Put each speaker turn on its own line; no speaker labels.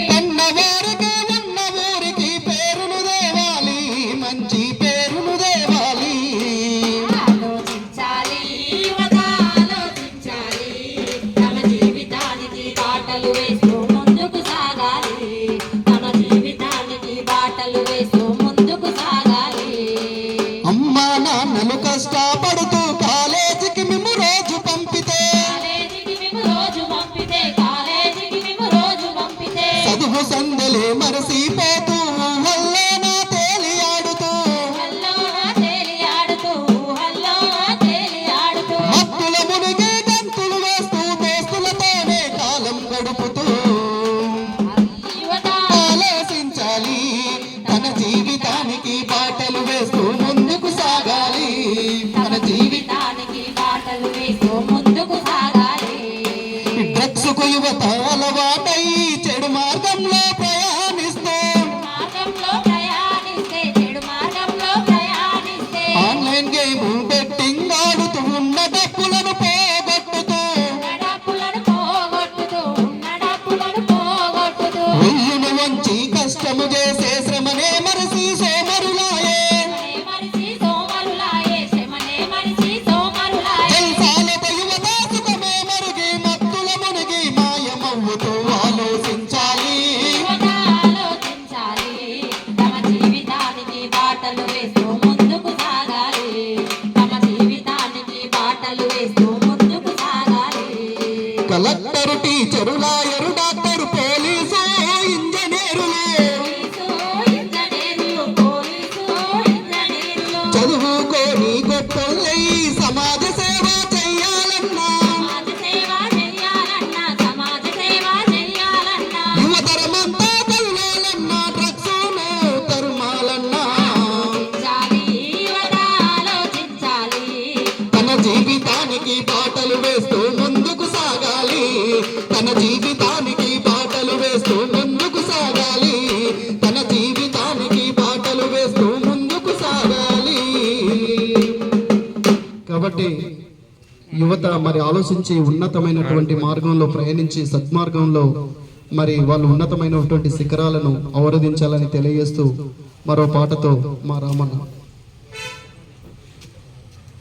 కన్నవారికి ఉన్న ఊరికి పేరును దేవాలి, మంచి పేరును దేవాలి.
ఆలోచించాలి యువత ఆలోచించాలి, తమ జీవితానికి బాటలు వేస్తూ ముందుకు సాగాలి, తమ జీవితానికి బాటలు వేస్తూ ముందుకు సాగాలి.
అమ్మా నాన్నలు కష్టపడుతూ కాలేజీకి మేము రోజు పంపితే, చదువు సందలే మరసిపోతూ ఊహల్లో నా తేలియాడుతూ, మత్తుల మునిగి గంతులు వేస్తూ దోస్తులతోనే కాలం గడుపుతూ. ఆలోచించాలి, తన జీవితానికి బాటలు వేస్తూ ముందుకు సాగాలి, తన
జీవితానికి బాటలు వేస్తూ ముందుకు సాగాలి.
డ్రగ్స్ కు యువత అలవాటై చెడు మార్గంలో ప్రయాణిస్తూ, ఆన్లైన్ గేమ్ బెట్టింగ్ ఆడుతూ ఉన్న డబ్బులను పోగొట్టుతూ, ఒళ్ళును వంచి కష్టము చేసే శ్రమనే మరసి సోమరులాయే, జల్సాలతో యువత సుఖమే మరుగి మత్తుల మునిగి మాయమవ్వుతూ. ఆలోచించాలి,
తమ జీవితానికి బాటలు వేస్తూ ముందుకు సాగాలి, తమ జీవితానికి బాటలు వేస్తూ ముందుకు సాగాలి.
Collector teacher lawyer doctor police ఇంజనీరులు చదువుకోని గొప్పలై సమాజ సేవ చెయ్యాలన్నా, యువతరమంతా కల్లాలన్నా, డ్రగ్స్ను తరుమాలన్నా. తన జీవితానికి బాటలు వేస్తూ ముందుకు సాగాలి, తన జీవితానికి బాటలు వేస్తూ ముందుకు సాగాలి, తన జీవితానికి బాటలు వేస్తూ ముందుకు సాగాలి. కాబట్టి యువత మరి ఆలోచించి ఉన్నతమైనటువంటి మార్గంలో ప్రయాణించి సద్మార్గంలో మరి వాళ్ళు ఉన్నతమైనటువంటి శిఖరాలను అవరోధించాలని తెలియజేస్తూ మరో పాటతో మా రామన్న